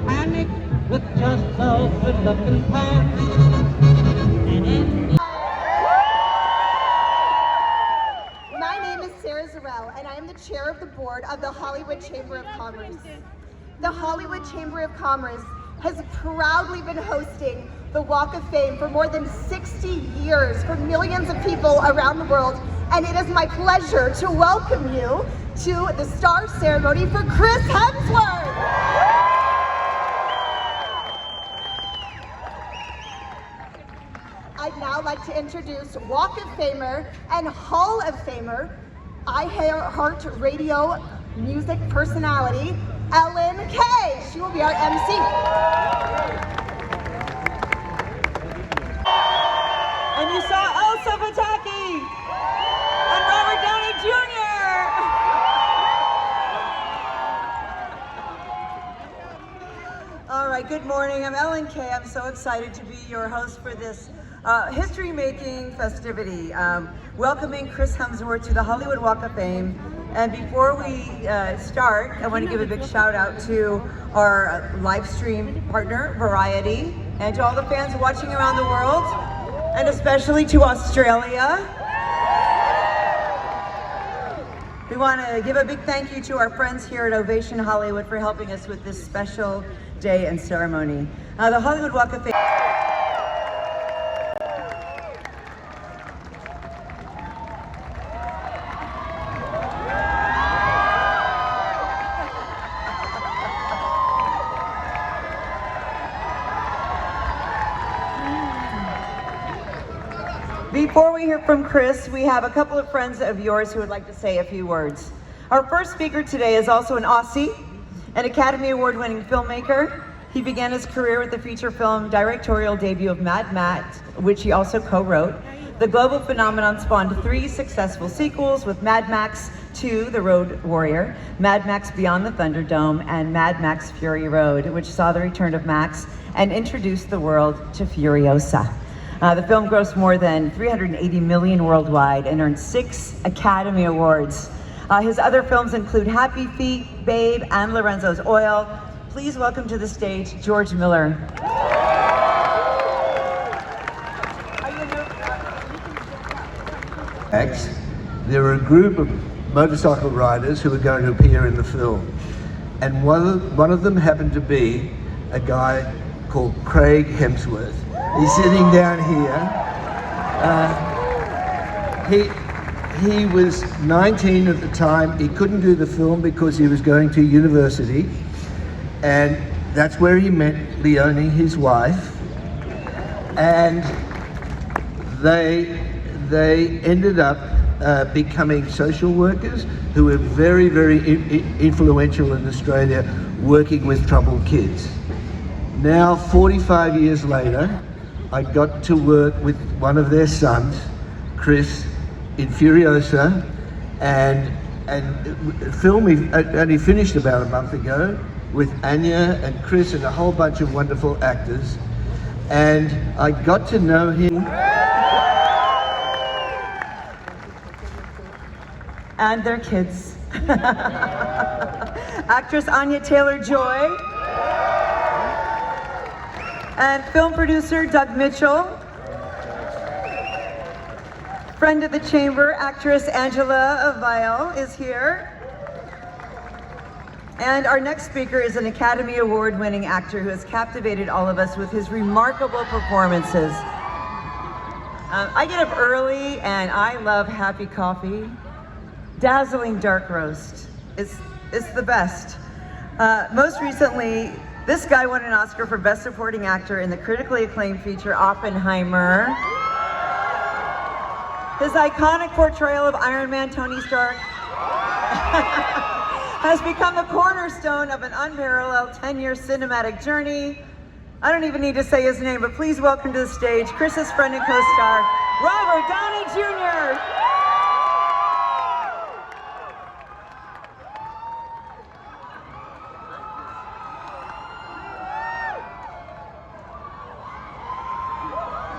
mechanic with just a good-looking pan. My name is Sarah Zarell, and I am the chair of the board of the Hollywood Chamber of Commerce. The Hollywood Chamber of Commerce has proudly been hosting the Walk of Fame for more than 60 years for millions of people around the world, and it is my pleasure to welcome you to the star ceremony for Chris Hemsworth. I'd now like to introduce Walk of Famer and Hall of Famer, iHeart Radio music personality, Ellen Kay. She will be our MC. And you saw Elsa Pataki and Robert Downey Jr. All right, good morning. I'm Ellen Kay. I'm so excited to be your host for this history-making festivity, welcoming Chris Hemsworth to the Hollywood Walk of Fame. And before we start, I want to give a big shout out to our live stream partner, Variety, and to all the fans watching around the world, and especially to Australia. We want to give a big thank you to our friends here at Ovation Hollywood for helping us with this special day and ceremony. The Hollywood Walk of Fame. Before we hear from Chris, we have a couple of friends of yours who would like to say a few words. Our first speaker today is also an Aussie, an Academy Award-winning filmmaker. He began his career with the feature film directorial debut of Mad Max, which he also co-wrote. The global phenomenon spawned 3 successful sequels with Mad Max 2, The Road Warrior, Mad Max Beyond the Thunderdome, and Mad Max Fury Road, which saw the return of Max and introduced the world to Furiosa. The film grossed more than $380 million worldwide and earned 6 Academy Awards. His other films include Happy Feet, Babe, and Lorenzo's Oil. Please welcome to the stage, George Miller. There were a group of motorcycle riders who were going to appear in the film. And one of them happened to be a guy called Craig Hemsworth. He's sitting down here. He was 19 at the time. He couldn't do the film because he was going to university. And that's where he met Leonie, his wife. And they ended up becoming social workers who were very, very influential in Australia, working with troubled kids. Now, 45 years later, I got to work with one of their sons, Chris, in Furiosa, and film only finished about a month ago with Anya and Chris and a whole bunch of wonderful actors. And I got to know him. And their kids. Actress Anya Taylor-Joy. And film producer Doug Mitchell. Friend of the chamber, actress Angela Avile is here. And our next speaker is an Academy Award-winning actor who has captivated all of us with his remarkable performances. I get up early and I love happy coffee. Dazzling dark roast. It's the best. Most recently, this guy won an Oscar for Best Supporting Actor in the critically acclaimed feature Oppenheimer. His iconic portrayal of Iron Man Tony Stark has become the cornerstone of an unparalleled 10-year cinematic journey. I don't even need to say his name, but please welcome to the stage Chris's friend and co-star, Robert Downey Jr.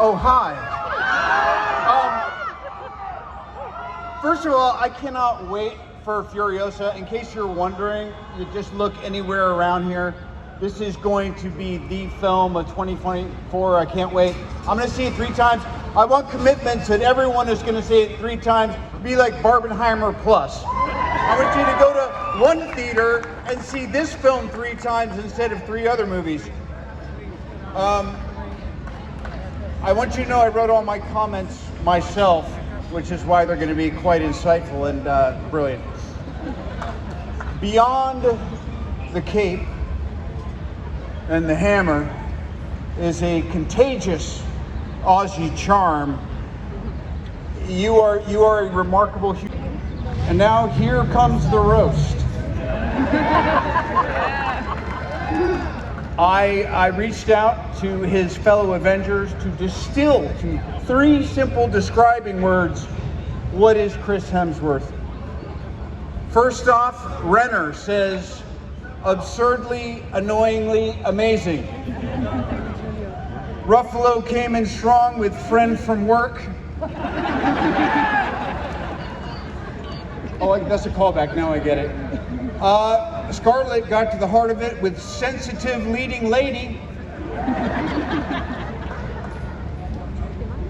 Oh, hi. First of all, I cannot wait for Furiosa. In case you're wondering, you just look anywhere around here. This is going to be the film of 2024. I can't wait. I'm going to see it 3 times. I want commitments that everyone is going to see it 3 times. Be like Barbenheimer Plus. I want you to go to one theater and see this film 3 times instead of 3 other movies. I want you to know I wrote all my comments myself, which is why they're going to be quite insightful and brilliant. Beyond the cape and the hammer is a contagious Aussie charm. You are a remarkable human. And now here comes the roast. I reached out to his fellow Avengers to distill to 3 simple describing words, what is Chris Hemsworth? First off, Renner says, absurdly, annoyingly amazing. Ruffalo came in strong with friend from work. Oh, that's a callback, now I get it. Scarlett got to the heart of it with sensitive leading lady.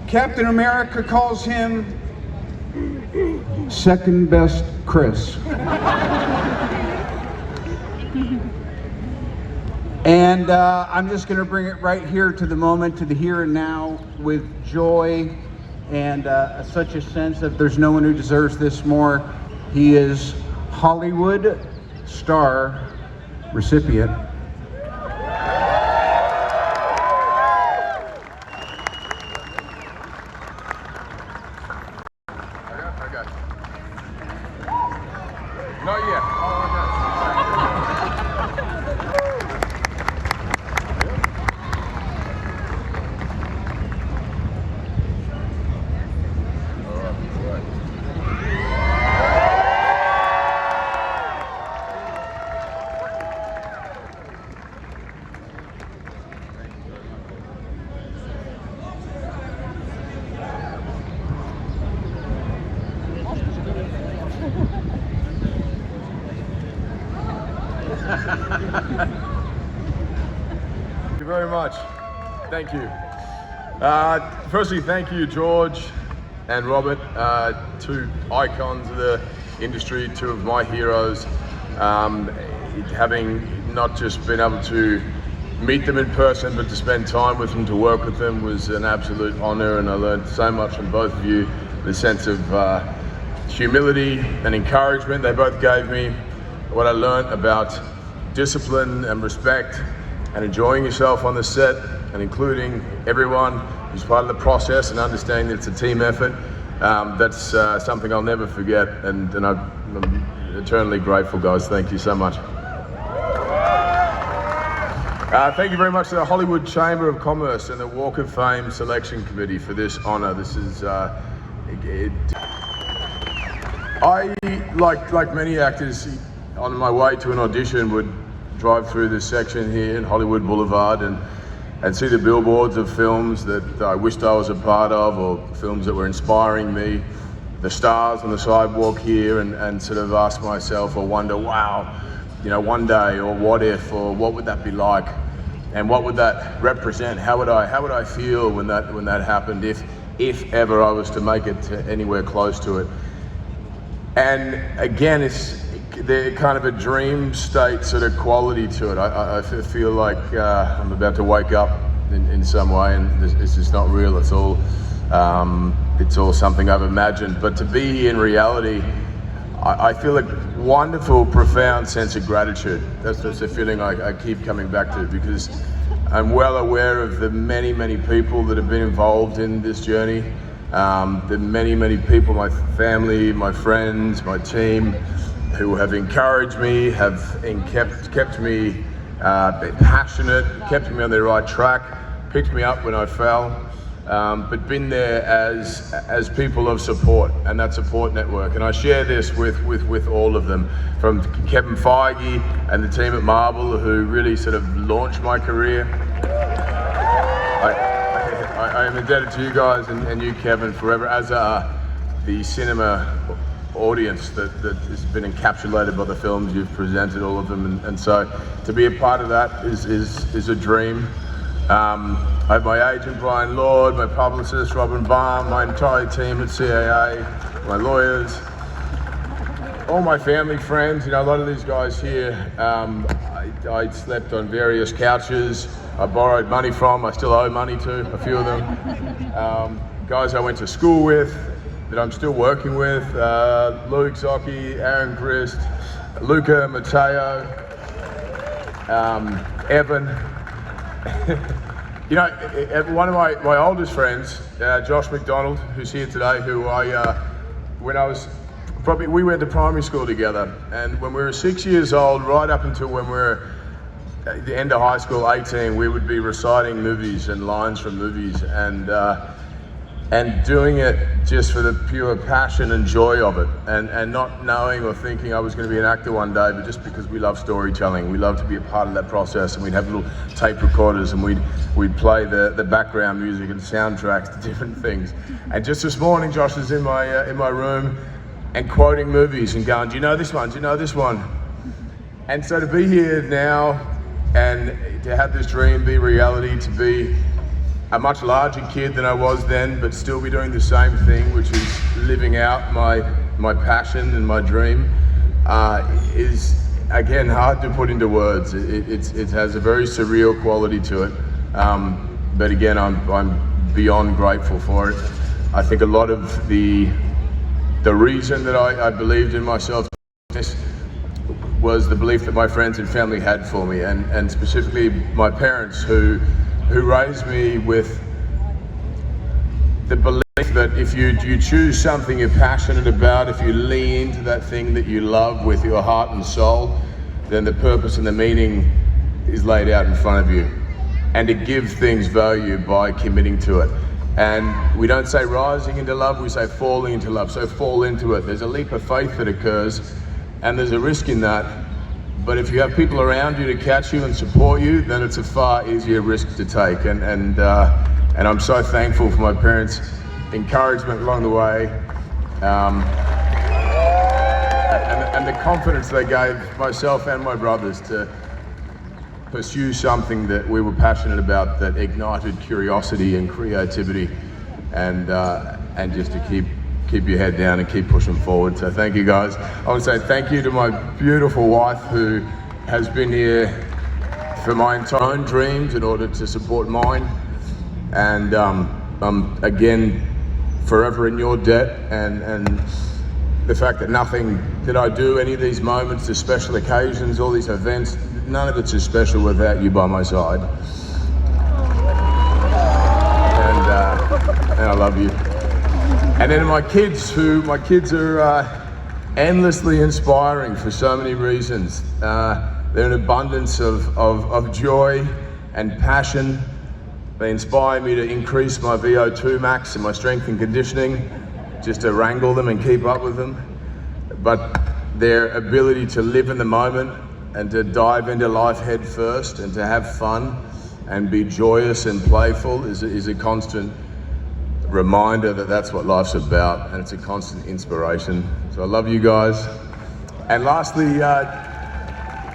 Captain America calls him second best Chris. And I'm just going to bring it right here to the moment, to the here and now, with joy and such a sense that there's no one who deserves this more. He is Hollywood Star recipient. Not yet. Thank you very much. Thank you. Firstly, thank you, George and Robert, 2 icons of the industry, 2 of my heroes. Having not just been able to meet them in person, but to spend time with them, to work with them, was an absolute honor, and I learned so much from both of you. The sense of humility and encouragement they both gave me, what I learned about discipline and respect and enjoying yourself on the set, and including everyone who's part of the process and understanding that it's a team effort. That's something I'll never forget, and I'm eternally grateful, guys. Thank you so much. Thank you very much to the Hollywood Chamber of Commerce and the Walk of Fame Selection Committee for this honor. This is, I, like many actors, on my way to an audition would drive through this section here in Hollywood Boulevard and see the billboards of films that I wished I was a part of, or films that were inspiring me, the stars on the sidewalk here, and sort of ask myself or wonder, wow, you know, one day, or what if, or what would that be like, and what would that represent? How would I feel when that happened, if ever I was to make it to anywhere close to it? And again, it's they're kind of a dream state sort of quality to it. I feel like I'm about to wake up in some way, and it's just not real. It's all something I've imagined. But to be in reality, I feel a wonderful, profound sense of gratitude. That's a feeling I keep coming back to, because I'm well aware of the many, many people that have been involved in this journey. The many, many people, my family, my friends, my team, who have encouraged me, have kept me passionate, kept me on the right track, picked me up when I fell, but been there as people of support and that support network. And I share this with all of them, from Kevin Feige and the team at Marvel, who really sort of launched my career. I am indebted to you guys and you, Kevin, forever, as are the cinema audience that has been encapsulated by the films you've presented, all of them, and so to be a part of that is a dream. I have my agent Brian Lord, my publicist Robin Baum, my entire team at CAA, my lawyers, all my family, friends. You know, a lot of these guys here, I slept on various couches. I borrowed money from. I still owe money to a few of them. Guys I went to school with, that I'm still working with, Luke, Zocchi, Aaron Christ, Luca, Matteo, Evan. You know, one of my oldest friends, Josh McDonald, who's here today, who when I was, we went to primary school together, and when we were 6 years old, right up until when we were at the end of high school, 18, we would be reciting movies and lines from movies, and doing it just for the pure passion and joy of it, and not knowing or thinking I was going to be an actor one day, but just because we love storytelling. We love to be a part of that process, and we'd have little tape recorders, and we'd play the background music and soundtracks to different things. And just this morning, Josh is in my room and quoting movies and going, "Do you know this one? Do you know this one?" And so to be here now and to have this dream be reality, to be a much larger kid than I was then, but still be doing the same thing, which is living out my passion and my dream, is again hard to put into words. It has a very surreal quality to it, but again, I'm beyond grateful for it. I think a lot of the reason that I believed in myself was the belief that my friends and family had for me, and specifically my parents who raised me with the belief that if you choose something you're passionate about, if you lean into that thing that you love with your heart and soul, then the purpose and the meaning is laid out in front of you. And to give things value by committing to it. And we don't say rising into love, we say falling into love. So fall into it. There's a leap of faith that occurs, and there's a risk in that. But if you have people around you to catch you and support you, then it's a far easier risk to take. And I'm so thankful for my parents' encouragement along the way, and the confidence they gave myself and my brothers to pursue something that we were passionate about, that ignited curiosity and creativity, and just to keep your head down and keep pushing forward. So thank you guys. I want to say thank you to my beautiful wife, who has been here for my entire own dreams in order to support mine. And I'm again forever in your debt, and the fact that nothing that I do, any of these moments, the special occasions, all these events, none of it's as special without you by my side. And I love you. And then my kids are endlessly inspiring for so many reasons. They're an abundance of joy and passion. They inspire me to increase my VO2 max and my strength and conditioning, just to wrangle them and keep up with them. But their ability to live in the moment and to dive into life head first and to have fun and be joyous and playful is a constant reminder that that's what life's about, and it's a constant inspiration. So I love you guys. And lastly,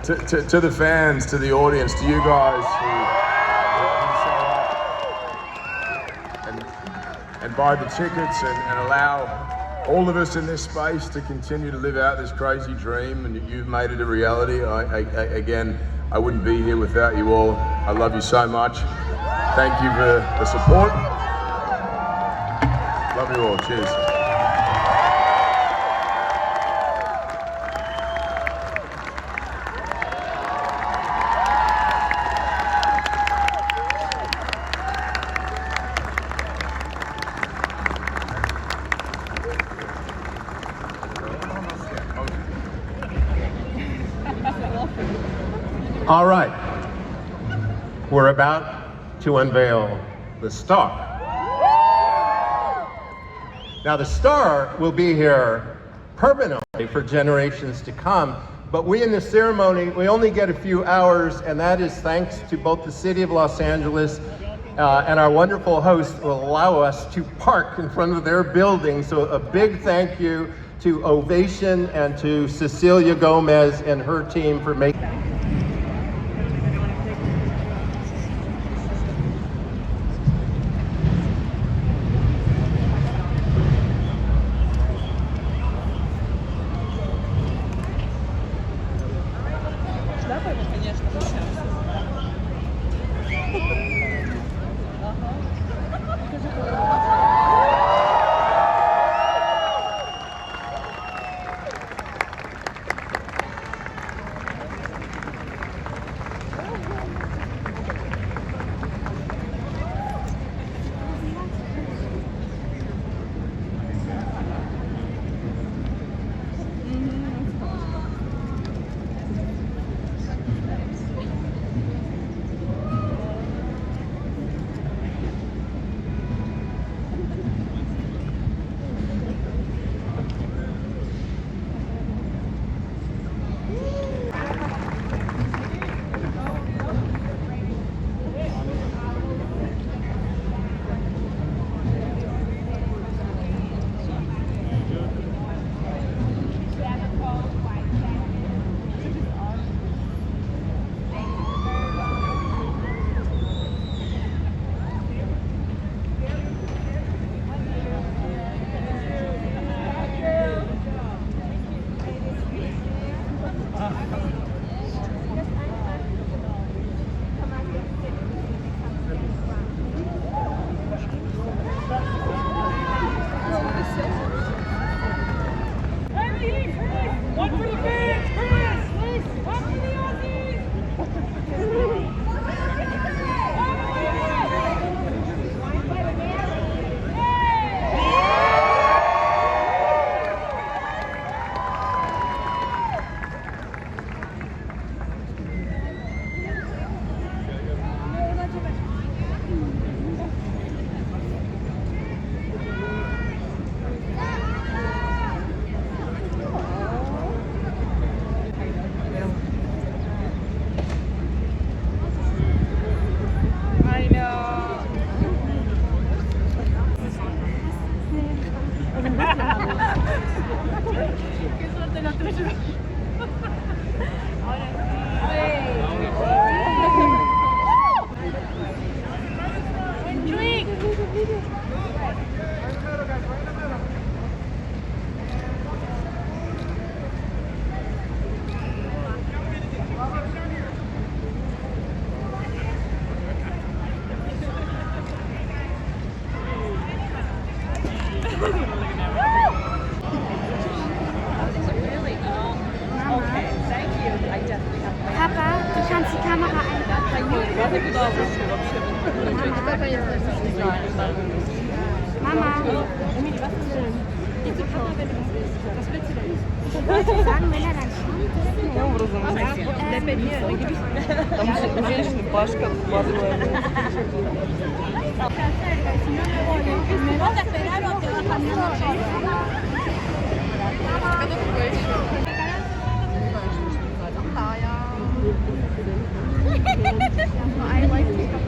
to the fans, to the audience, to you guys who and buy the tickets and allow all of us in this space to continue to live out this crazy dream, and you've made it a reality. Again, I wouldn't be here without you all. I love you so much. Thank you for the support. Love you all. Cheers. All right, we're about to unveil the star. Now, the star will be here permanently for generations to come, but we in this ceremony, we only get a few hours, and that is thanks to both the City of Los Angeles and our wonderful host will allow us to park in front of their building. So a big thank you to Ovation and to Cecilia Gomez and her team for making. Papa, du kannst die Kamera Mama. Was willst du denn? Ich wollte sagen, wenn er dann schwimmt. I like